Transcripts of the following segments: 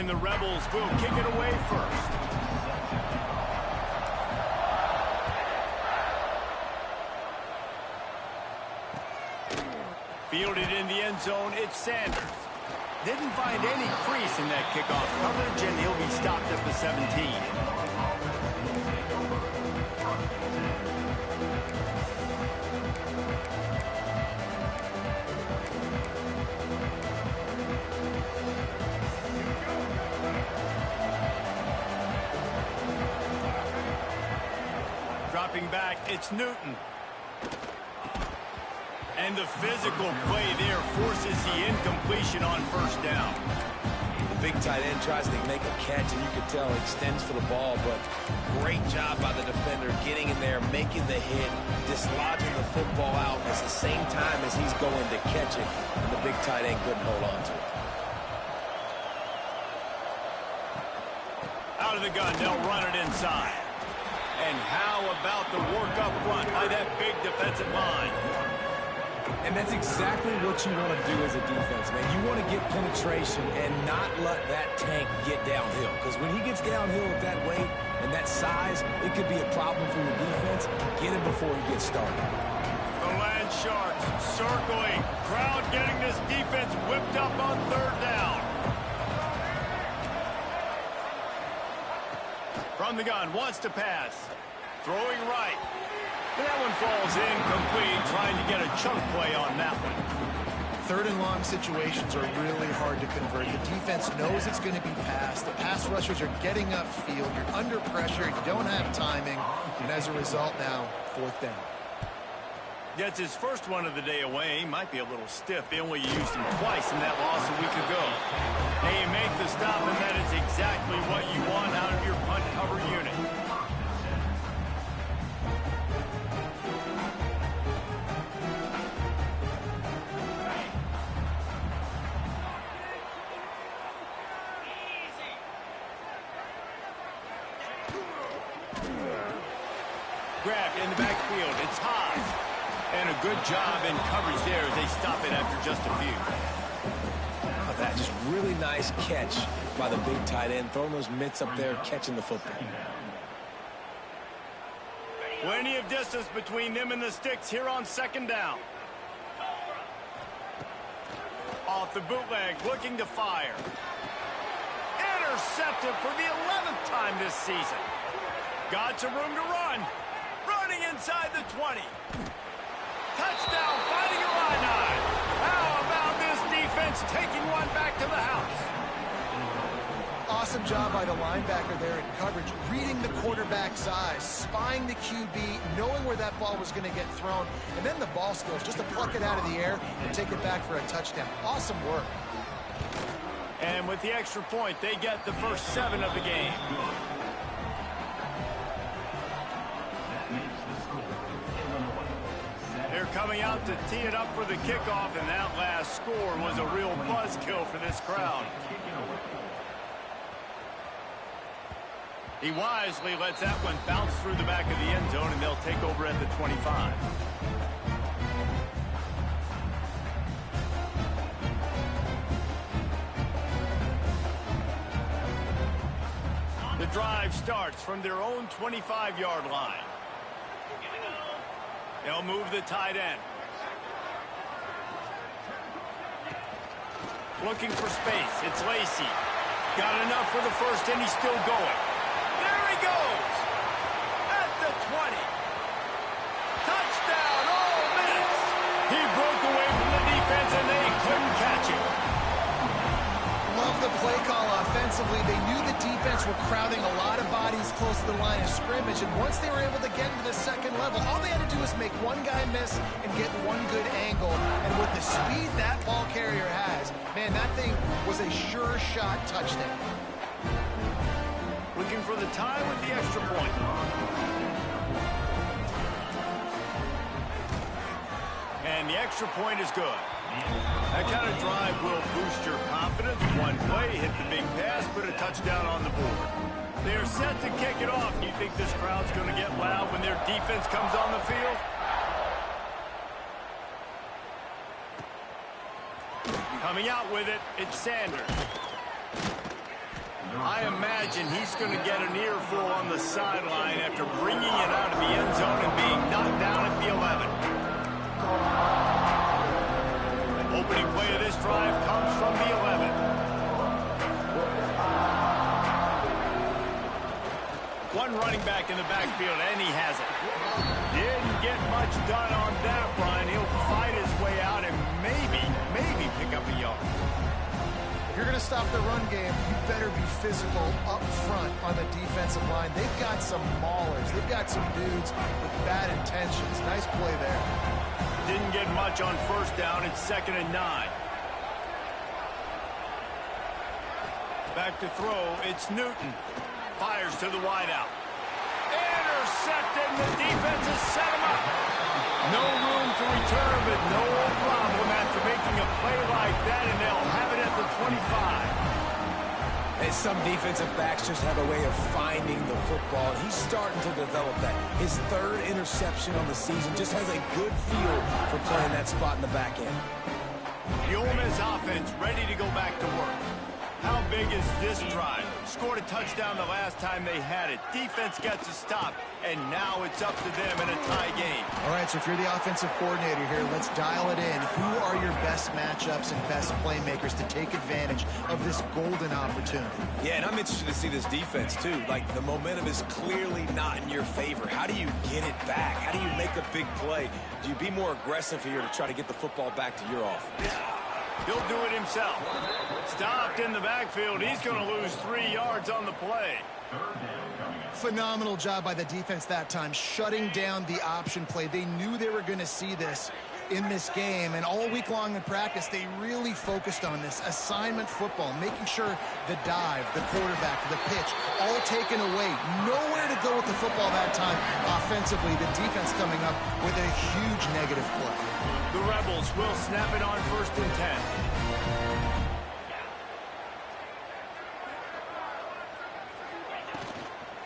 And the Rebels will kick it away first. Fielded in the end zone, it's Sanders. Didn't find any crease in that kickoff coverage, and he'll be stopped at the 17. Dropping back, it's Newton. And the physical play there forces the incompletion on first down. The big tight end tries to make a catch, and you can tell he extends for the ball, but great job by the defender getting in there, making the hit, dislodging the football out at the same time as he's going to catch it, and the big tight end couldn't hold on to it. Out of the gun, they'll run it inside. And how about the work up front by that big defensive line? And that's exactly what you want to do as a defense, man. You want to get penetration and not let that tank get downhill. Because when he gets downhill at that weight and that size, it could be a problem for your defense. Get him before he gets started. The Land Sharks circling. Crowd getting this defense whipped up on third down. From the gun, wants to pass. Throwing right. That one falls incomplete, trying to get a chunk play on that one. Third and long situations are really hard to convert. The defense knows it's going to be passed. The pass rushers are getting upfield. You're under pressure. You don't have timing. And as a result now, fourth down. Gets his first one of the day away. He might be a little stiff. They only used him twice in that loss a week ago. They make the stop, and that is exactly what you want out of your punt cover unit. Grabbed in the backfield. It's high. And a good job in coverage there as they stop it after just a few. Oh, that just really nice catch by the big tight end. Throwing those mitts up there, catching the football. Plenty of distance between them and the sticks here on second down. Off the bootleg, looking to fire. Intercepted for the 11th time this season. Got some room to run. Running inside the 20. Touchdown, finding a line. How about this defense taking one back to the house? Awesome job by the linebacker there in coverage, reading the quarterback's eyes, spying the QB, knowing where that ball was going to get thrown, and then the ball skills just to pluck it out of the air and take it back for a touchdown. Awesome work. And with the extra point, they get the first 7 of the game. They're coming out to tee it up for the kickoff, and that last score was a real buzzkill for this crowd. He wisely lets that one bounce through the back of the end zone, and they'll take over at the 25. The drive starts from their own 25-yard line. They'll move the tight end. Looking for space. It's Lacey. Got enough for the first, and he's still going. There he goes. At the 20. Touchdown, Ole Miss. He broke away from the defense, and they couldn't catch him. Love the play call offensively. They knew the defense were crowding a lot of bodies close to the line of scrimmage, and once they were able to get into the second level, all they had to do was make one guy miss and get one good angle. And with the speed that ball carrier has, man, that thing was a sure shot touchdown. Looking for the tie with the extra point. And the extra point is good. That kind of drive will boost your confidence. One play, hit the big pass, put a touchdown on the board. They're set to kick it off. Do you think this crowd's going to get loud when their defense comes on the field? Coming out with it, it's Sanders. I imagine he's going to get an earful on the sideline after bringing it out of the end zone and being knocked down at the 11. Opening play of this drive comes from the 11. One running back in the backfield, and he has it. Didn't get much done on that run. He'll fight his way out and maybe pick up a yard. If you're going to stop the run game, you better be physical up front on the defensive line. They've got some maulers. They've got some dudes with bad intentions. Nice play there. Didn't get much on first down. It's 2nd and 9. Back to throw. It's Newton. Fires to the wideout. Intercepted. The defense has set him up. No room to return, but no problem after making a play like that, and they'll have it at the 25. And some defensive backs just have a way of finding the football. He's starting to develop that. His 3rd interception on the season just has a good feel for playing that spot in the back end. The Ole Miss offense ready to go back to work. How big is this drive? Scored a touchdown the last time they had it. Defense gets a stop, and now it's up to them in a tie game. All right, so if you're the offensive coordinator here, let's dial it in. Who are your best matchups and best playmakers to take advantage of this golden opportunity? Yeah, and I'm interested to see this defense, too. Like, the momentum is clearly not in your favor. How do you get it back? How do you make a big play? Do you be more aggressive here to try to get the football back to your offense? He'll do it himself. Stopped in the backfield. He's going to lose 3 yards on the play. Phenomenal job by the defense that time, shutting down the option play. They knew they were going to see this in this game, and all week long in practice, they really focused on this assignment football, making sure the dive, the quarterback, the pitch, all taken away. Nowhere to go with the football that time offensively. The defense coming up with a huge negative play. The Rebels will snap it on 1st and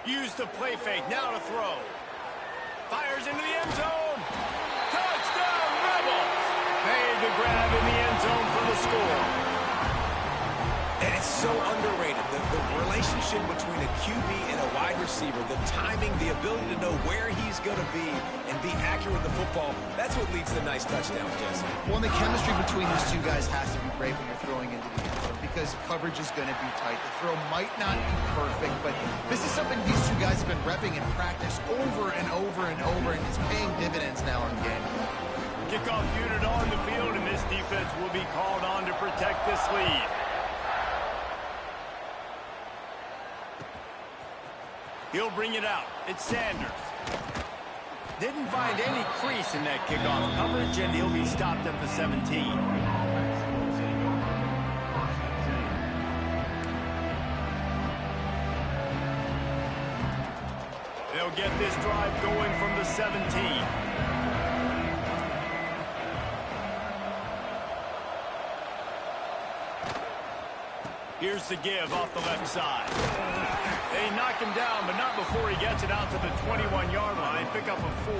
10. Use the play fake, now to throw. Fires into the end zone. Touchdown, Rebels! Made the grab in the end zone for the score. And it's so underrated. The relationship between a QB and a wide receiver, the timing, the ability to know where he's going to be and be accurate with the football, that's what leads to nice touchdowns, Jesse. Well, the chemistry between these two guys has to be great when you're throwing into the end zone because coverage is going to be tight. The throw might not be perfect, but this is something these two guys have been repping in practice over and over and over, and it's paying dividends now in game. Kickoff unit on the field, and this defense will be called on to protect this lead. He'll bring it out. It's Sanders. Didn't find any crease in that kickoff coverage, and he'll be stopped at the 17. They'll get this drive going from the 17. Here's the give off the left side. They knock him down, but not before he gets it out to the 21-yard line. Pick up a 4.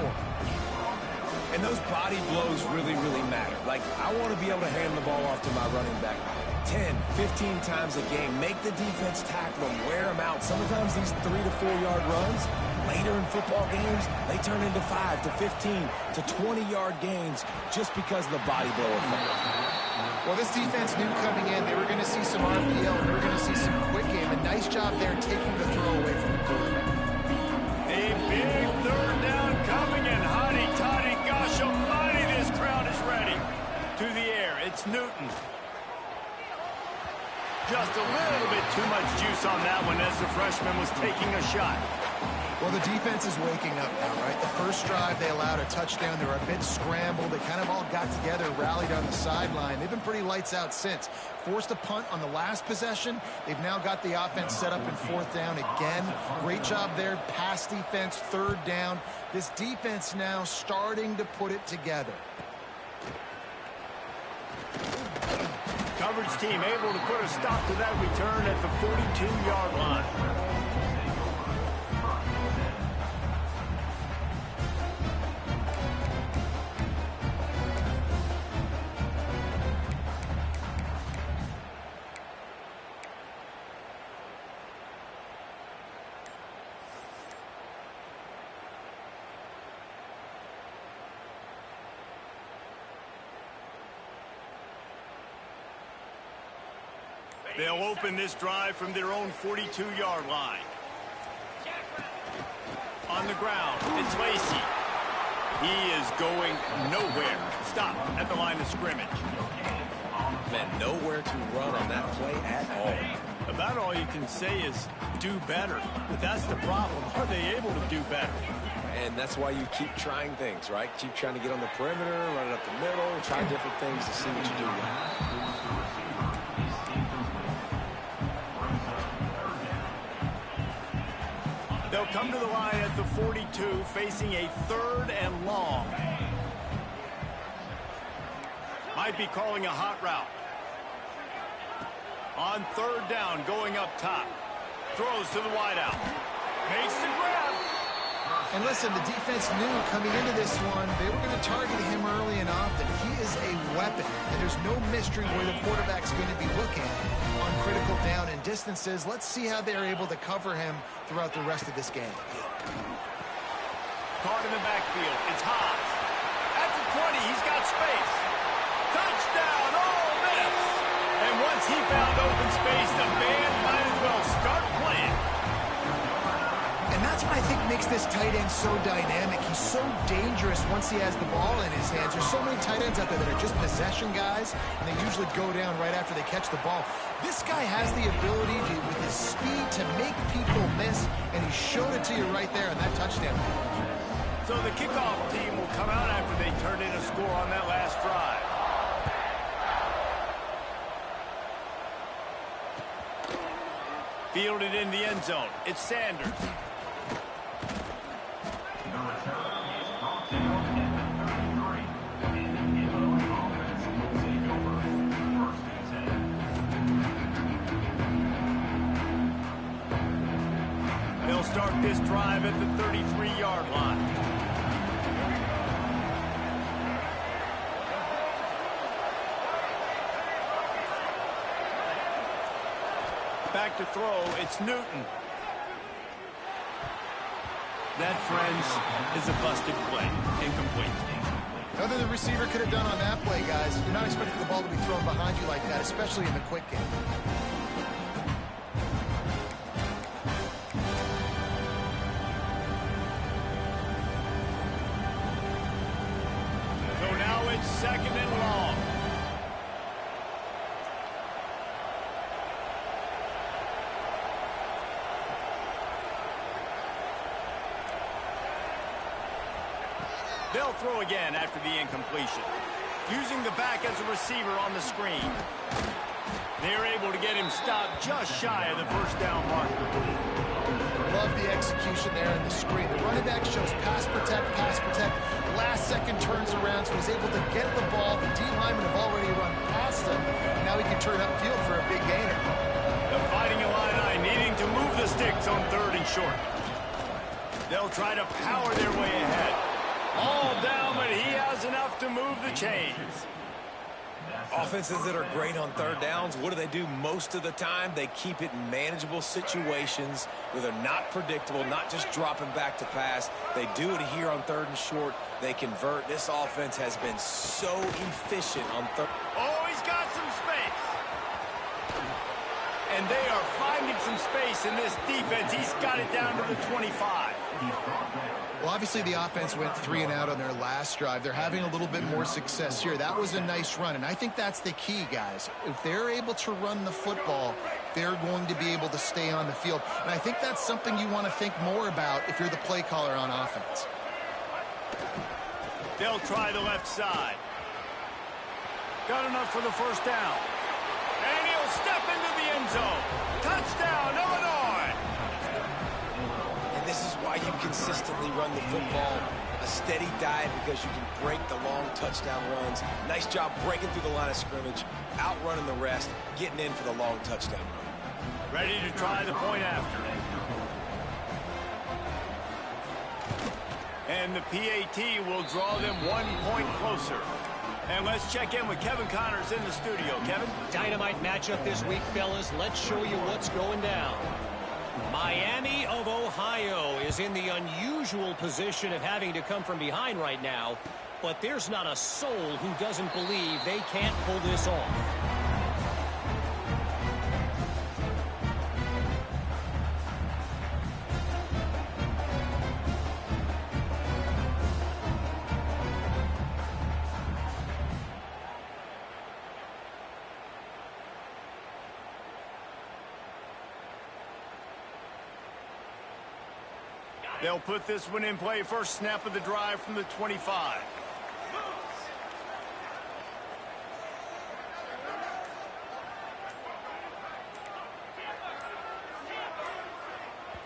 And those body blows really, really matter. Like, I want to be able to hand the ball off to my running back 10, 15 times a game. Make the defense tackle them, wear them out. Sometimes these 3 to 4 yard runs, later in football games, they turn into 5 to 15 to 20-yard gains just because of the body blow effect. Well, this defense knew coming in they were going to see some RPO, and we were going to see some quick game. A nice job there taking the throw away from the quarterback. A big 3rd down coming, and hotty-toddy, gosh almighty, this crowd is ready. To the air, it's Newton. Just a little bit too much juice on that one as the freshman was taking a shot. Well, the defense is waking up now, right? The first drive, they allowed a touchdown. They were a bit scrambled. They kind of all got together, rallied on the sideline. They've been pretty lights out since. Forced a punt on the last possession. They've now got the offense set up in 4th down again. Great job there. Pass defense, 3rd down. This defense now starting to put it together. Coverage team able to put a stop to that return at the 42-yard line. They'll open this drive from their own 42-yard line. On the ground, it's Lacey. He is going nowhere. Stop at the line of scrimmage. Man, nowhere to run on that play at all. About all you can say is do better. But that's the problem. Are they able to do better? And that's why you keep trying things, right? Keep trying to get on the perimeter, run it up the middle, try different things to see what you do well. They'll come to the line at the 42, facing a 3rd and long. Might be calling a hot route. On 3rd down, going up top. Throws to the wideout. Makes the grab. And listen, the defense knew coming into this one, they were going to target him early and often. He is a weapon, and there's no mystery where the quarterback's going to be looking on critical down and distances. Let's see how they're able to cover him throughout the rest of this game. Caught in the backfield. It's Haas. At the 20, he's got space. Touchdown, Ole Miss! And once he found open space, the band might as well start playing. And that's what I think makes this tight end so dynamic. He's so dangerous once he has the ball in his hands. There's so many tight ends out there that are just possession guys, and they usually go down right after they catch the ball. This guy has the ability to, with his speed, to make people miss, and he showed it to you right there on that touchdown. So the kickoff team will come out after they turned in a score on that last drive. Fielded in the end zone. It's Sanders. They'll start this drive at the 33-yard line. Back to throw, it's Newton. That, friends, is a busted play. Incomplete. Nothing the receiver could have done on that play, guys. You're not expecting the ball to be thrown behind you like that, especially in the quick game. So now it's 2nd and long. They'll throw again after the incompletion. Using the back as a receiver on the screen. They're able to get him stopped just shy of the 1st down marker. Love the execution there in the screen. The running back shows pass protect, pass protect. Last second turns around, so he's able to get the ball. The D linemen have already run past him. Now he can turn upfield for a big gainer. The Fighting Illini needing to move the sticks on 3rd and short. They'll try to power their way ahead. All down, but he has enough to move the chains. Offenses that are great on 3rd downs, what do? Most of the time, they keep it in manageable situations where they're not predictable, not just dropping back to pass. They do it here on 3rd and short. They convert. This offense has been so efficient on 3rd. Oh, he's got some space. And they are finding some space in this defense. He's got it down to the 25. Well, obviously the offense went 3 and out on their last drive. They're having a little bit more success here. That was a nice run, and I think that's the key, guys. If they're able to run the football, they're going to be able to stay on the field. And I think that's something you want to think more about if you're the play caller on offense. They'll try the left side. Got enough for the 1st down. And he'll step into the end zone. Touchdown, Illinois! This is why you consistently run the football, a steady diet, because you can break the long touchdown runs. Nice job breaking through the line of scrimmage, outrunning the rest, getting in for the long touchdown run. Ready to try the point after. And the PAT will draw them 1 point closer. And let's check in with Kevin Connors in the studio. Kevin? Dynamite matchup this week, fellas. Let's show you what's going down. Miami of Ohio is in the unusual position of having to come from behind right now, but there's not a soul who doesn't believe they can't pull this off. They'll put this one in play. First snap of the drive from the 25.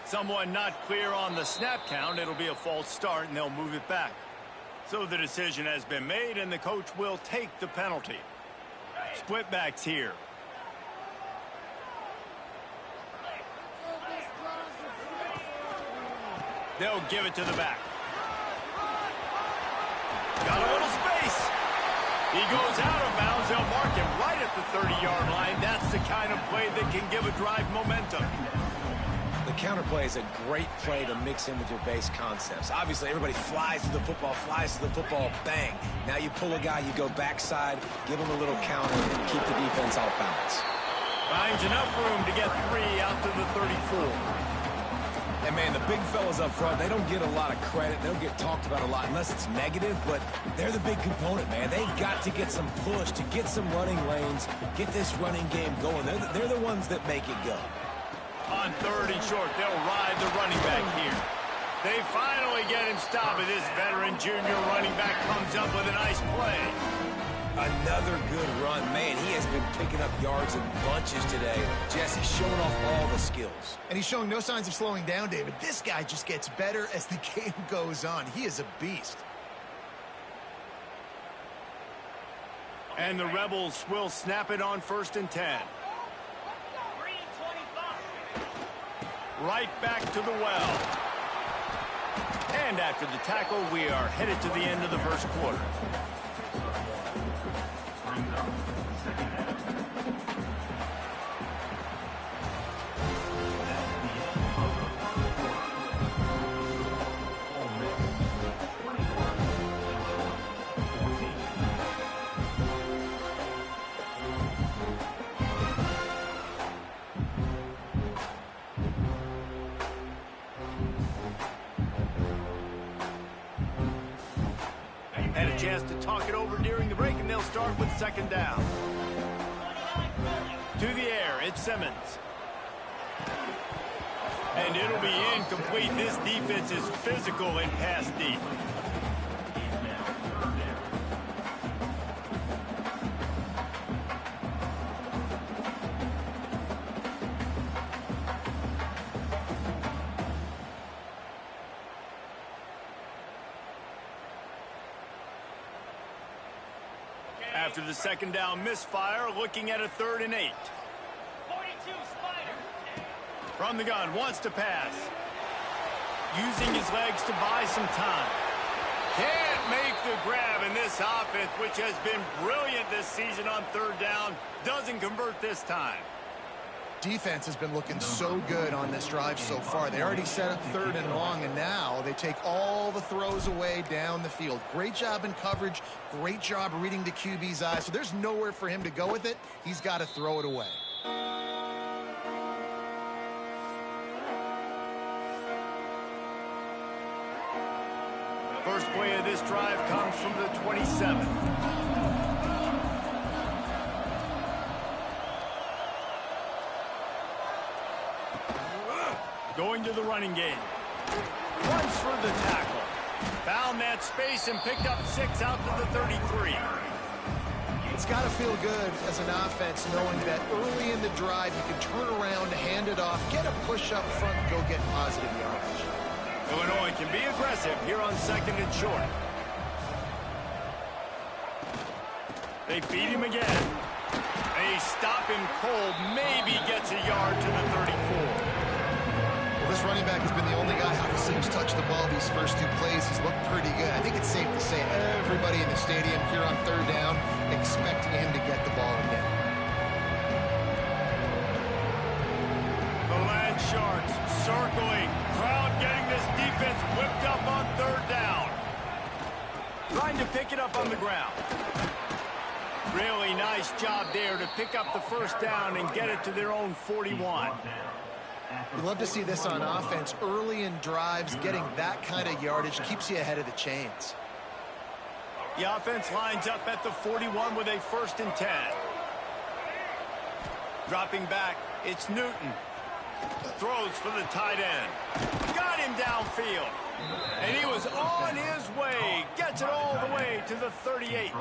Someone not clear on the snap count. It'll be a false start, and they'll move it back. So the decision has been made, and the coach will take the penalty. Split backs here. They'll give it to the back. Got a little space. He goes out of bounds. They'll mark him right at the 30-yard line. That's the kind of play that can give a drive momentum. The counter play is a great play to mix in with your base concepts. Obviously, everybody flies to the football, bang. Now you pull a guy, you go backside, give him a little counter, and keep the defense off balance. Finds enough room to get 3 out to the 34. And, man, the big fellas up front, they don't get a lot of credit. They don't get talked about a lot unless it's negative, but they're the big component, man. They've got to get some push, to get some running lanes, get this running game going. They're the ones that make it go. On 3rd and short, they'll ride the running back here. They finally get him stopped, and this veteran junior running back comes up with a nice play. Another good run. Man, he has been picking up yards in bunches today. Jesse showing off all the skills. And he's showing no signs of slowing down, David. This guy just gets better as the game goes on. He is a beast. And the Rebels will snap it on 1st and 10. Right back to the well. And after the tackle, we are headed to the end of the first quarter. Had a chance to talk it over during the break, and they'll start with 2nd down. To the air, it's Simmons. And it'll be incomplete. This defense is physical and pass deep. After the 2nd down misfire, looking at a 3rd and 8. 42, Spider. From the gun, wants to pass. Using his legs to buy some time. Can't make the grab, in this offense, which has been brilliant this season on 3rd down, doesn't convert this time. Defense has been looking so good on this drive so far. They already set up 3rd and long, and now they take all the throws away down the field. Great job in coverage. Great job reading the QB's eyes. So there's nowhere for him to go with it. He's got to throw it away. First play of this drive comes from the 27. Going to the running game. Runs for the tackle. Found that space and picked up 6 out to the 33. It's got to feel good as an offense knowing that early in the drive you can turn around, hand it off, get a push up front, and go get positive yardage. Illinois can be aggressive here on 2nd and short. They feed him again. They stop him cold. Maybe gets a yard to the 34. This running back has been the only guy, obviously, who's touched the ball these first 2 plays. He's looked pretty good. I think it's safe to say everybody in the stadium here on 3rd down expecting him to get the ball again. The Land Sharks circling. Crowd getting this defense whipped up on 3rd down. Trying to pick it up on the ground. Really nice job there to pick up the 1st down and get it to their own 41. We love to see this on offense. Early in drives, getting that kind of yardage keeps you ahead of the chains. The offense lines up at the 41 with a 1st and 10. Dropping back, it's Newton. Throws for the tight end. Got him downfield. And he was on his way. Gets it all the way to the 38.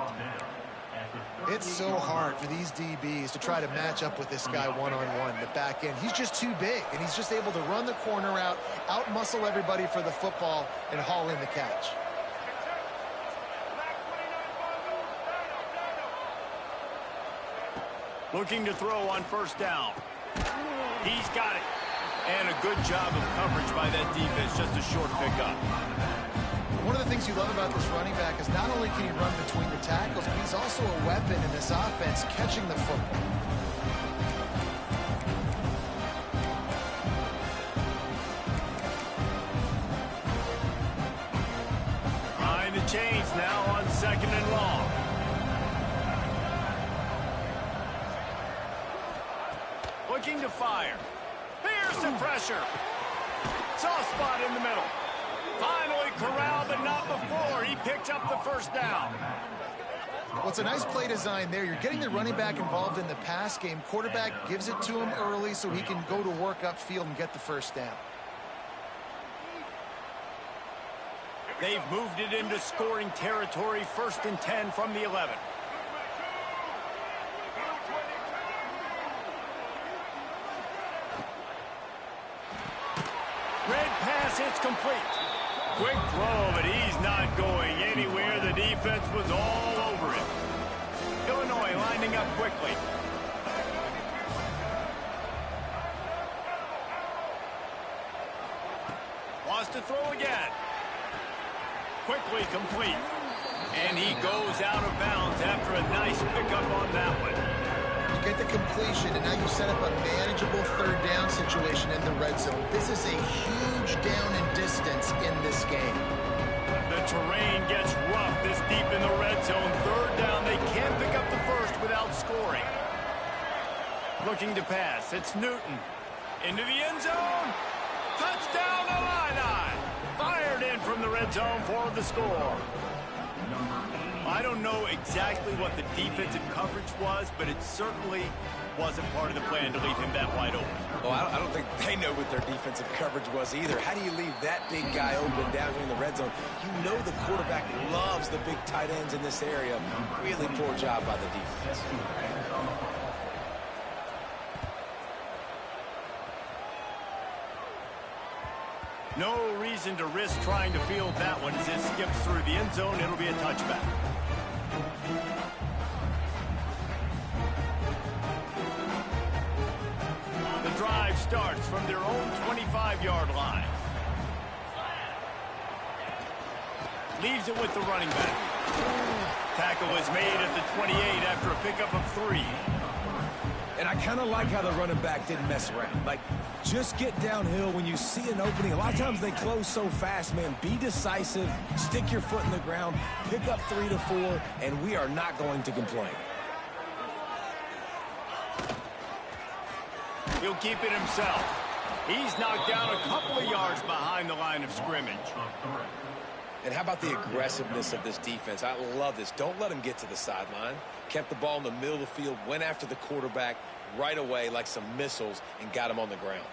It's so hard for these DBs to try to match up with this guy one-on-one in the back end. He's just too big, and he's just able to run the corner out, out-muscle everybody for the football, and haul in the catch. Looking to throw on first down. He's got it. And a good job of coverage by that defense. Just a short pickup. One of the things you love about this running back is not only can he run between the tackles, but he's also a weapon in this offense catching the football. Behind the chains now on 2nd and long. Looking to fire. Here's some pressure. Soft spot in the middle. Finally corralled, but not before. He picked up the first down. Well, it's a nice play design there. You're getting the running back involved in the pass game. Quarterback gives it to him early so he can go to work upfield and get the first down. They've moved it into scoring territory. 1st and 10 from the 11. Red pass, it's complete. Quick throw, but he's not going anywhere. The defense was all over it. Illinois lining up quickly. Wants to throw again. Quickly complete. And he goes out of bounds after a nice pickup on that one. You get the completion, and now you set up a manageable 3rd down situation in the red zone. This is a huge down in distance in this game. The terrain gets rough this deep in the red zone. 3rd down, they can't pick up the first without scoring. Looking to pass, it's Newton. Into the end zone. Touchdown, Illini. Fired in from the red zone for the score. I don't know exactly what the defensive coverage was, but it certainly wasn't part of the plan to leave him that wide open. Well, I don't think they know what their defensive coverage was either. How do you leave that big guy open down here in the red zone? You know the quarterback loves the big tight ends in this area. Really poor job by the defense. No reason to risk trying to field that one as it skips through the end zone. It'll be a touchback. The drive starts from their own 25-yard line. Leaves it with the running back. Tackle is made at the 28 after a pickup of 3. And I kind of like how the running back didn't mess around. Like, just get downhill when you see an opening. A lot of times they close so fast, man. Be decisive, stick your foot in the ground, pick up 3 to 4, and we are not going to complain. He'll keep it himself. He's knocked down a couple of yards behind the line of scrimmage. And how about the aggressiveness of this defense? I love this. Don't let him get to the sideline. Kept the ball in the middle of the field, went after the quarterback right away like some missiles and got him on the ground.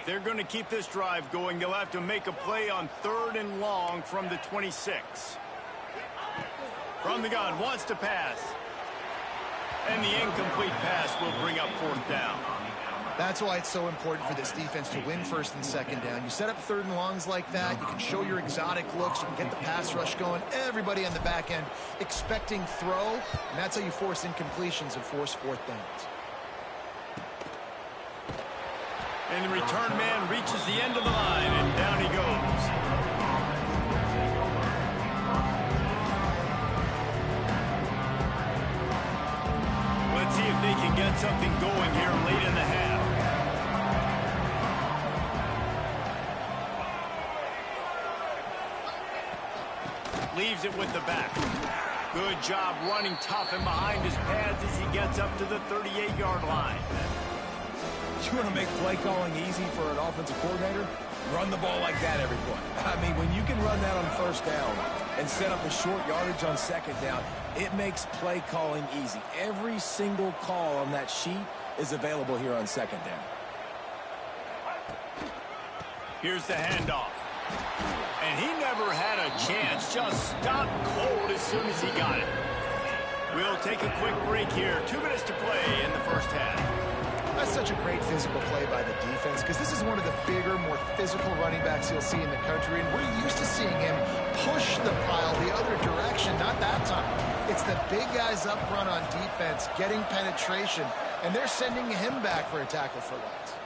They're going to keep this drive going. They'll have to make a play on 3rd and long from the 26. From the gun, wants to pass. And the incomplete pass will bring up 4th down. That's why it's so important for this defense to win 1st and 2nd down. You set up 3rd and longs like that. You can show your exotic looks. You can get the pass rush going. Everybody on the back end expecting throw. And that's how you force incompletions and force 4th downs. And the return man reaches the end of the line, and down he goes. Let's see if they can get something going here late in the half. Leaves it with the back. Good job running tough and behind his pads as he gets up to the 38-yard line. You want to make play calling easy for an offensive coordinator? Run the ball like that every play. I mean, when you can run that on 1st down and set up a short yardage on 2nd down, it makes play calling easy. Every single call on that sheet is available here on 2nd down. Here's the handoff. And he never had a chance. Just stopped cold as soon as he got it. We'll take a quick break here. 2 minutes to play in the first half. That's such a great physical play by the defense because this is one of the bigger, more physical running backs you'll see in the country, and we're used to seeing him push the pile the other direction. Not that time. It's the big guys up front on defense getting penetration, and they're sending him back for a tackle for loss.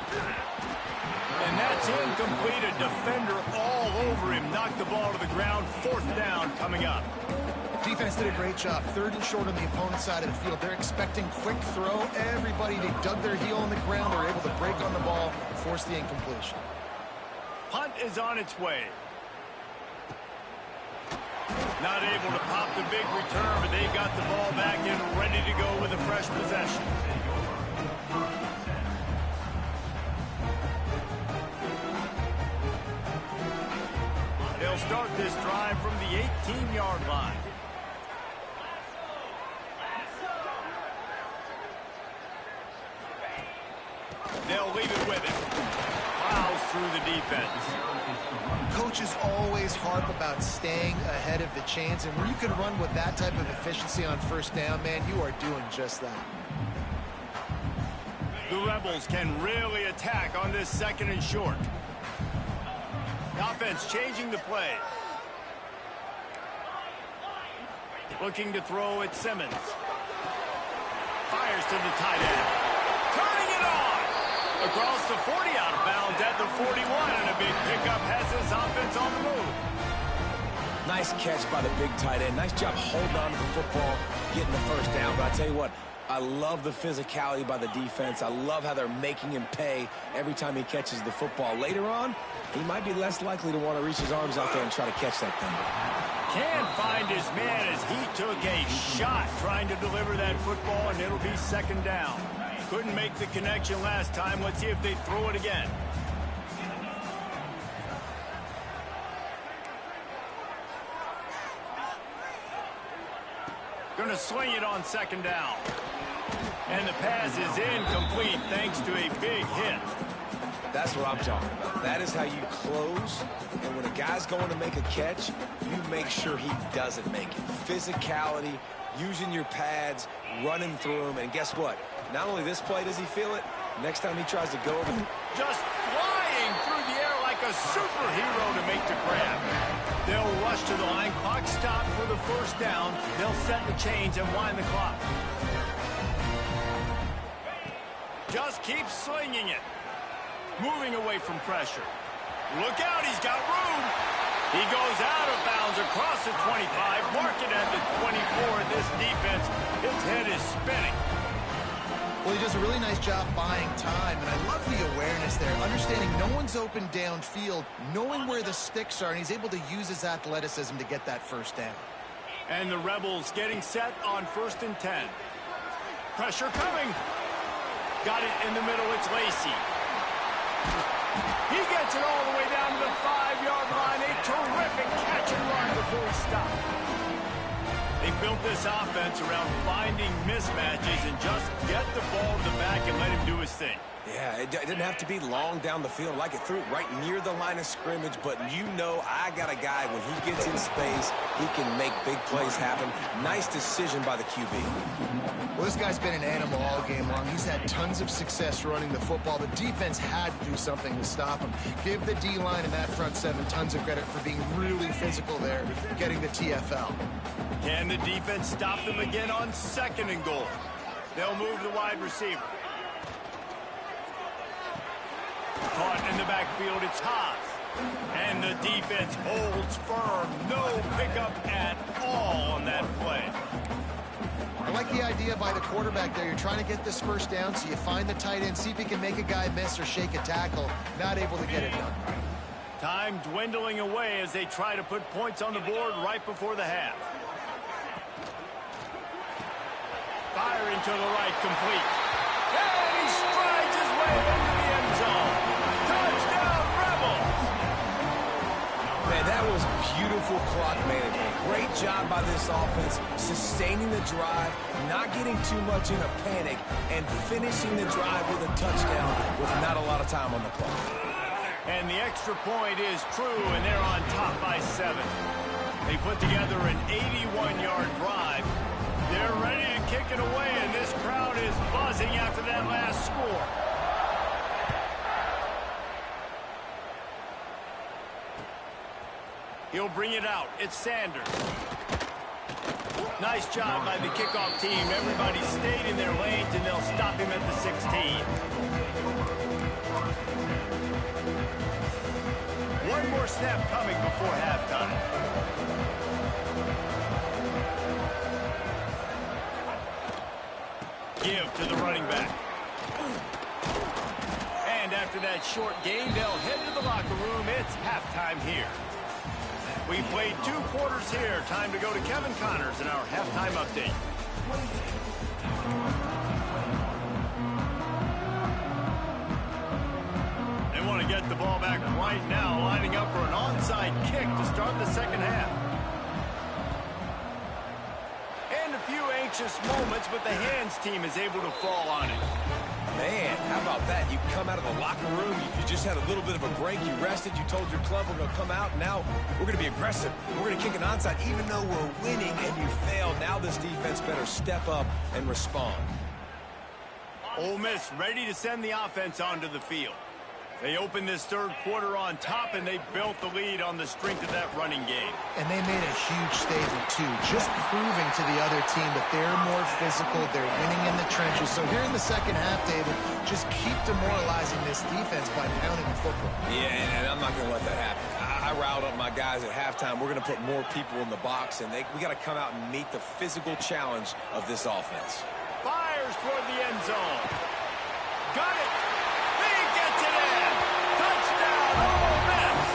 And that's incomplete. A defender all over him. Knocked the ball to the ground. 4th down coming up. Defense did a great job. 3rd and short on the opponent's side of the field. They're expecting quick throw. Everybody, they dug their heel on the ground. They're able to break on the ball, force the incompletion. Punt is on its way. Not able to pop the big return, but they've got the ball back and ready to go with a fresh possession. They'll start this drive from the 18-yard line. They'll leave it with him. Plows through the defense. Coaches always harp about staying ahead of the chains, and when you can run with that type of efficiency on 1st down, man, you are doing just that. The Rebels can really attack on this 2nd and short. The offense changing the play. Looking to throw at Simmons. Fires to the tight end. Turning it on. Across the 40, out of bounds at the 41, and a big pickup has this offense on the move. Nice catch by the big tight end. Nice job holding on to the football, getting the 1st down. But I tell you what, I love the physicality by the defense. I love how they're making him pay every time he catches the football. Later on, he might be less likely to want to reach his arms out there and try to catch that thing. Can't find his man as he took a shot trying to deliver that football, and it'll be 2nd down. Couldn't make the connection last time. Let's see if they throw it again. Going to swing it on 2nd down. And the pass is incomplete thanks to a big hit. That's what I'm talking about. That is how you close. And when a guy's going to make a catch, you make sure he doesn't make it. Physicality, using your pads, running through him. And guess what? Not only this play does he feel it, next time he tries to go over. Just flying through the air like a superhero to make the grab. They'll rush to the line. Clock stopped for the 1st down. They'll set the chains and wind the clock. Just keep slinging it. Moving away from pressure. Look out, he's got room. He goes out of bounds across the 25, marking at the 24. This defense, its head is spinning. Well, he does a really nice job buying time, and I love the awareness there, understanding no one's open downfield, knowing where the sticks are, and he's able to use his athleticism to get that 1st down. And the Rebels getting set on 1st and 10. Pressure coming. Got it in the middle, it's Lacey. He gets it all the way down to the 5-yard line. A terrific catch and run before he stopped. They built this offense around finding mismatches and just get the ball to the back and let him do his thing. Yeah, it didn't have to be long down the field. Like it threw it right near the line of scrimmage, but you know I got a guy, when he gets in space, he can make big plays happen. Nice decision by the QB. Well, this guy's been an animal all game long. He's had tons of success running the football. The defense had to do something to stop him. Give the D-line and that front 7 tons of credit for being really physical there, getting the TFL. Can the defense stop them again on 2nd and goal? They'll move the wide receiver. Caught in the backfield, it's Haas. And the defense holds firm. No pickup at all on that play. I like the idea by the quarterback there. You're trying to get this 1st down, so you find the tight end, see if he can make a guy miss or shake a tackle. Not able to get it done. Time dwindling away as they try to put points on the board right before the half. Firing to the right, complete. And he strides his way into the end zone. Touchdown, Rebels! Man, That was beautiful clock management. Great job by this offense, sustaining the drive, not getting too much in a panic, and finishing the drive with a touchdown with not a lot of time on the clock. And the extra point is true, and they're on top by 7. They put together an 81-yard drive. They're ready to kick it away, and this crowd is buzzing after that last score. He'll bring it out. It's Sanders. Nice job by the kickoff team. Everybody stayed in their lanes, and they'll stop him at the 16. One more snap coming before halftime. Give to the running back. And after that short game, they'll head to the locker room. It's halftime here. We played 2 quarters here. Time to go to Kevin Connors in our halftime update. They want to get the ball back right now, lining up for an onside kick to start the second half. And a few anxious moments, but the hands team is able to fall on it. Man, how about that? You come out of the locker room, you just had a little bit of a break, you rested, you told your club we're going to come out, and now we're going to be aggressive. We're going to kick an onside even though we're winning and you failed. Now this defense better step up and respond. Ole Miss ready to send the offense onto the field. They opened this third quarter on top, and they built the lead on the strength of that running game. And they made a huge statement, too, just proving to the other team that they're more physical, they're winning in the trenches. So here in the second half, David, just keep demoralizing this defense by pounding the football. Yeah, and I'm not going to let that happen. I riled up my guys at halftime. We're going to put more people in the box, and we got to come out and meet the physical challenge of this offense. Fires toward the end zone. Got it. He gets it in. Touchdown, Ole Miss.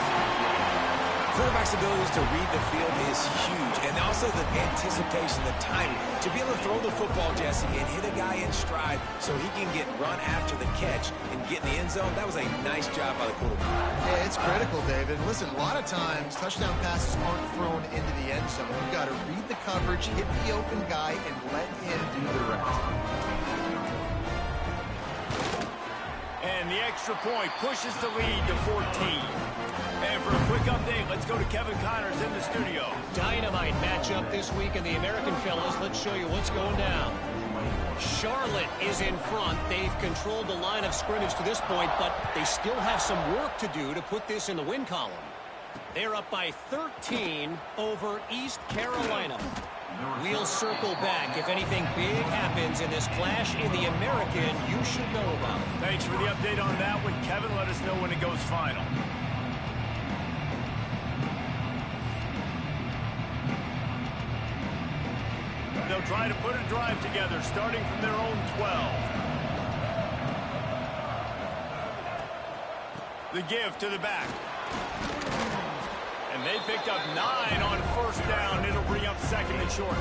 Quarterback's abilities to read the field is huge, and also the anticipation, the timing. To be able to throw the football, Jesse, and hit a guy in stride so he can get run after the catch and get in the end zone, that was a nice job by the quarterback. Yeah, it's critical, David. Listen, a lot of times touchdown passes aren't thrown into the end zone. You've got to read the coverage, hit the open guy, and let him do the rest. And the extra point pushes the lead to 14. And for a quick update, let's go to Kevin Connors in the studio. Dynamite matchup this week in the American, fellas. Let's show you what's going down. Charlotte is in front. They've controlled the line of scrimmage to this point, but they still have some work to do to put this in the win column. They're up by 13 over East Carolina. We'll circle back. If anything big happens in this clash in the American, you should know about it. Thanks for the update on that one, Kevin. Let us know when it goes final. They'll try to put a drive together, starting from their own 12. The give to the back. And they picked up 9 on first down. It'll bring up second and short.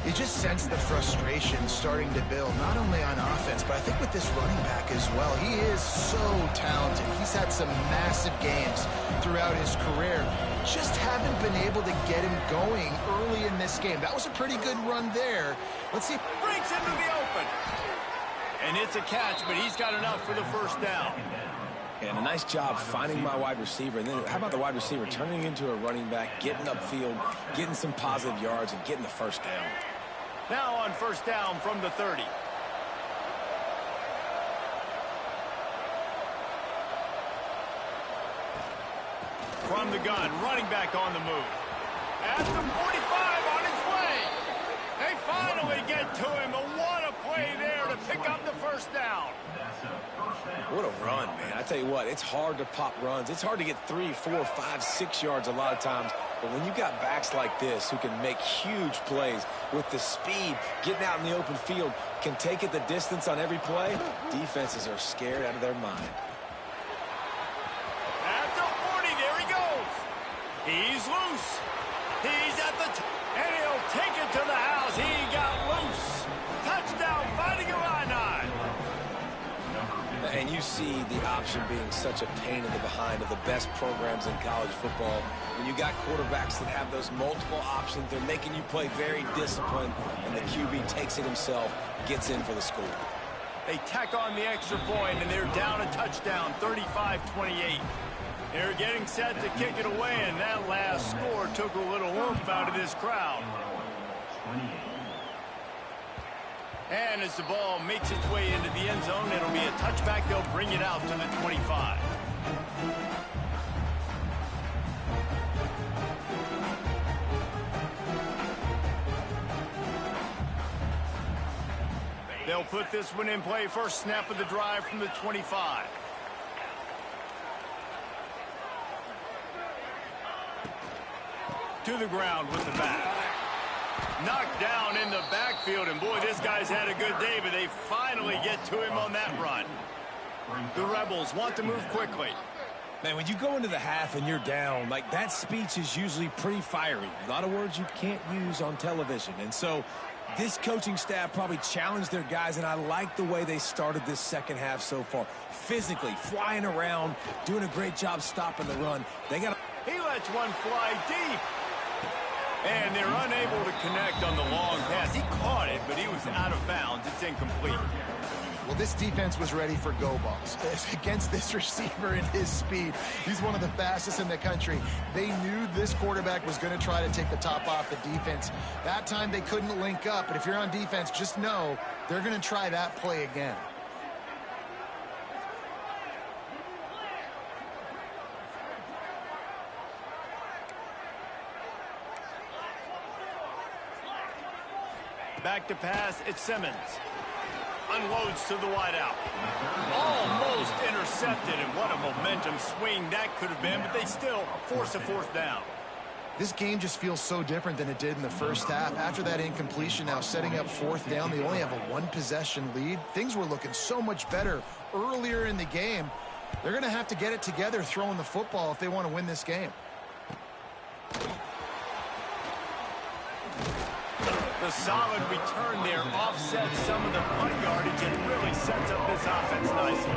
You just sense the frustration starting to build, not only on offense, but I think with this running back as well. He is so talented. He's had some massive games throughout his career. Just haven't been able to get him going early in this game. That was a pretty good run there. Let's see. Breaks into the open. And it's a catch, but he's got enough for the first down. And a nice job finding my wide receiver. And then how about the wide receiver turning into a running back, getting upfield, getting some positive yards, and getting the first down. Now on first down from the 30. From the gun, running back on the move. At the 45 on his way. They finally get to him. But what a play there to pick up the first down. What a run, man. I tell you what, it's hard to pop runs. It's hard to get 3, 4, 5, 6 yards a lot of times. But when you got backs like this who can make huge plays with the speed, getting out in the open field, can take it the distance on every play, defenses are scared out of their mind. At the 40, there he goes. He's loose. He's at the and he'll take it to the house. He got loose. Touchdown, Fighting Illini. And you see the option being such a pain in the behind of the best programs in college football. When you got quarterbacks that have those multiple options, they're making you play very disciplined, and the QB takes it himself, gets in for the score. They tack on the extra point, and they're down a touchdown, 35-28. They're getting set to kick it away, and that last score took a little oomph out of this crowd. And as the ball makes its way into the end zone, it'll be a touchback. They'll bring it out to the 25. They'll put this one in play. First snap of the drive from the 25. To the ground with the back. Knocked down in the backfield, and boy, this guy's had a good day, but they finally get to him on that run. The Rebels want to move quickly. Man, when you go into the half and you're down, like, that speech is usually pretty fiery. A lot of words you can't use on television. And so this coaching staff probably challenged their guys, and I like the way they started this second half so far. Physically, flying around, doing a great job stopping the run. He lets one fly deep. And they're unable to connect on the long pass. He caught it, but he was out of bounds. It's incomplete. Well, this defense was ready for go balls. Against this receiver and his speed, he's one of the fastest in the country. They knew this quarterback was going to try to take the top off the defense. That time they couldn't link up, but if you're on defense, just know they're going to try that play again. Back to pass, it's Simmons. Unloads to the wideout. Almost intercepted, and what a momentum swing that could have been, but they still force a fourth down. This game just feels so different than it did in the first half. After that incompletion, now setting up fourth down, they only have a one-possession lead. Things were looking so much better earlier in the game. They're going to have to get it together throwing the football if they want to win this game. The solid return there offsets some of the punt yardage and really sets up this offense nicely.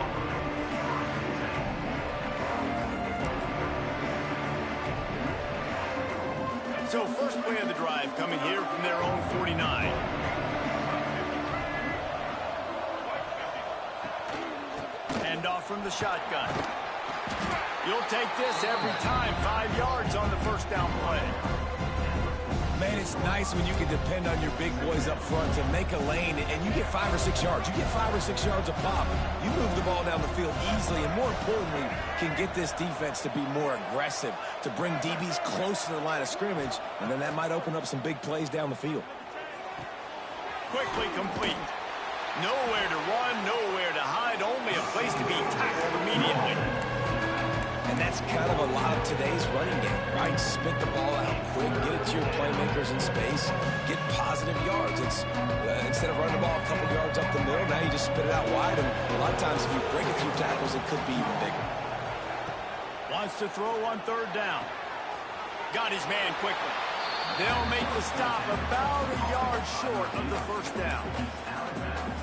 So first play of the drive coming here from their own 49. Hand off from the shotgun. You'll take this every time. 5 yards on the first down play. Man, it's nice when you can depend on your big boys up front to make a lane, and you get 5 or 6 yards. You get 5 or 6 yards a pop. You move the ball down the field easily, and more importantly, can get this defense to be more aggressive, to bring DBs close to the line of scrimmage, and then that might open up some big plays down the field. Quickly complete. Nowhere to run, nowhere to hide, only a place to be tackled immediately. And that's kind of a lot of today's running game, right? Spit the ball out quick, get it to your playmakers in space, get positive yards. It's instead of running the ball a couple yards up the middle, now you just spit it out wide, and a lot of times if you break a few tackles, it could be even bigger. Wants to throw on third down. Got his man quickly. They'll make the stop about a yard short of the first down.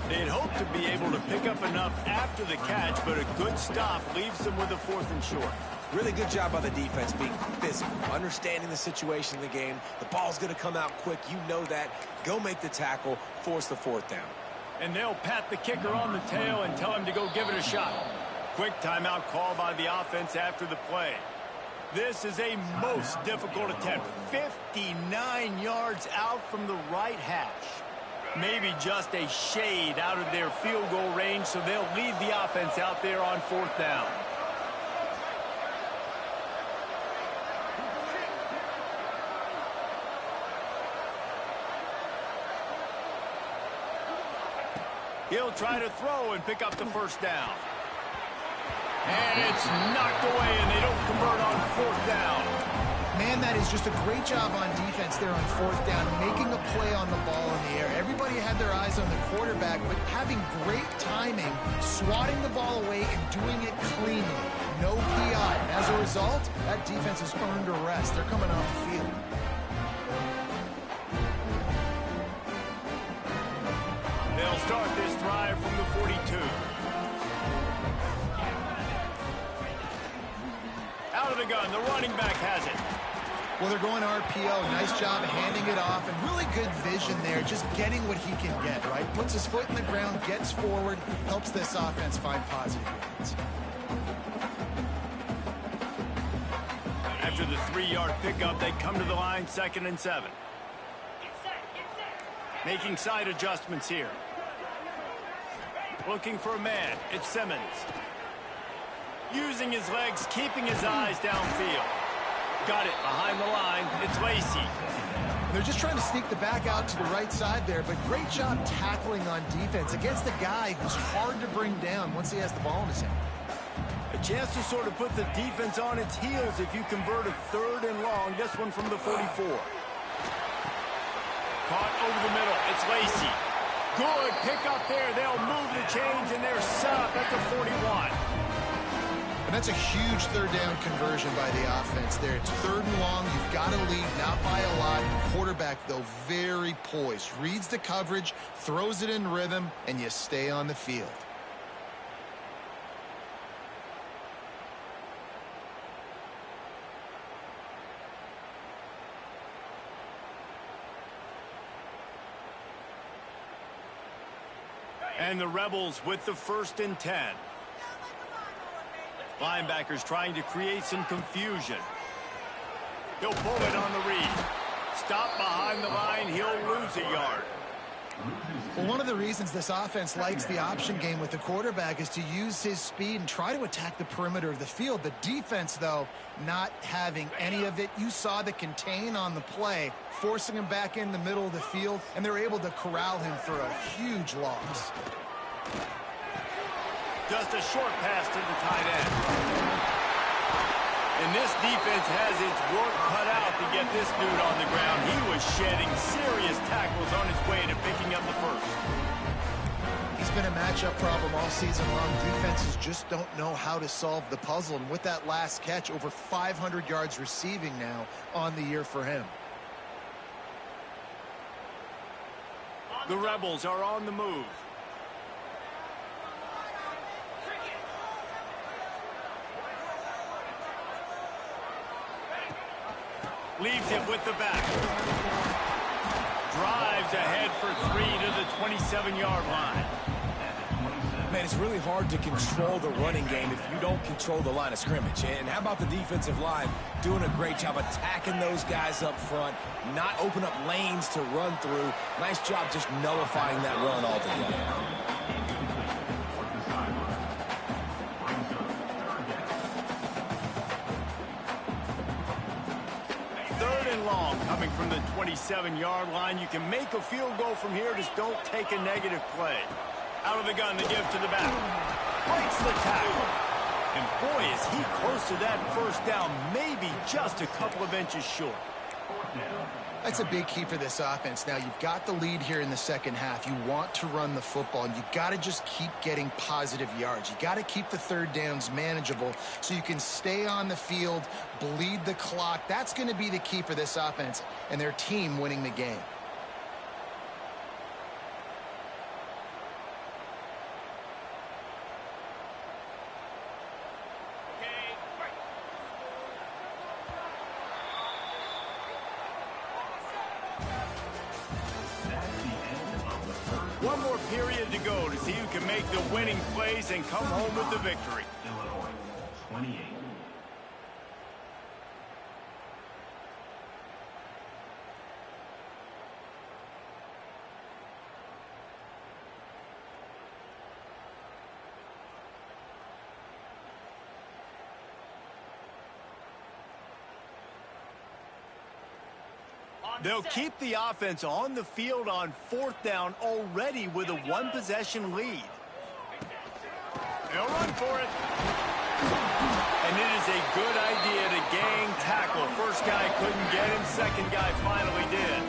They'd hope to be able to pick up enough after the catch, but a good stop leaves them with a 4th and short. Really good job by the defense being physical, understanding the situation in the game. The ball's going to come out quick. You know that. Go make the tackle, force the 4th down. And they'll pat the kicker on the tail and tell him to go give it a shot. Quick timeout call by the offense after the play. This is a most difficult attempt. 59 yards out from the right hash. Maybe just a shade out of their field goal range, so they'll lead the offense out there on 4th down. He'll try to throw and pick up the first down. And it's knocked away, and they don't convert on 4th down. Man, that is just a great job on defense there on 4th down, making a play on the ball in the air. Everybody had their eyes on the quarterback, but having great timing, swatting the ball away and doing it cleanly. No PI. And as a result, that defense has earned a rest. They're coming off the field. They'll start this drive from the 42. the gun. The running back has it. Well, they're going RPO. Nice job handing it off, and really good vision there, just getting what he can get, right? Puts his foot in the ground, gets forward, helps this offense find positive yards. After the 3-yard pickup, they come to the line, 2nd and 7. Making side adjustments here. Looking for a man. It's Simmons. Using his legs, keeping his eyes downfield. Got it behind the line. It's Lacey. They're just trying to sneak the back out to the right side there, but great job tackling on defense against a guy who's hard to bring down once he has the ball in his hand. A chance to sort of put the defense on its heels if you convert a 3rd and long. This one from the 44. Caught over the middle. It's Lacey. Good pick up there. They'll move the chains, and they're set up at the 41. And that's a huge 3rd down conversion by the offense there. It's 3rd and long. You've got to lead, not by a lot. Quarterback, though, very poised. Reads the coverage, throws it in rhythm, and you stay on the field. And the Rebels with the 1st and 10. Linebackers trying to create some confusion. He'll pull it on the read. Stop behind the line. He'll lose a yard. Well, one of the reasons this offense likes the option game with the quarterback is to use his speed and try to attack the perimeter of the field. The defense, though, not having any of it. You saw the contain on the play, forcing him back in the middle of the field, and they're able to corral him for a huge loss. Just a short pass to the tight end. And this defense has its work cut out to get this dude on the ground. He was shedding serious tackles on his way to picking up the 1st. He's been a matchup problem all season long. Defenses just don't know how to solve the puzzle. And with that last catch, over 500 yards receiving now on the year for him. The Rebels are on the move. Leaves it with the back. Drives ahead for 3 to the 27-yard line. Man, it's really hard to control the running game if you don't control the line of scrimmage. And how about the defensive line doing a great job attacking those guys up front, not open up lanes to run through. Nice job just nullifying that run altogether. Long coming from the 27-yard line. You can make a field goal from here. Just don't take a negative play. Out of the gun to give to the back. Breaks the tackle. And boy, is he close to that 1st down. Maybe just a couple of inches short. That's a big key for this offense. Now, you've got the lead here in the 2nd half. You want to run the football, and you got to just keep getting positive yards. You got to keep the 3rd downs manageable so you can stay on the field, bleed the clock. That's going to be the key for this offense and their team winning the game. One more period to go to see who can make the winning plays and come home with the victory. Illinois, 28. They'll keep the offense on the field on 4th down already with a 1-possession lead. They'll run for it. And it is a good idea to gang tackle. First guy couldn't get him. Second guy finally did.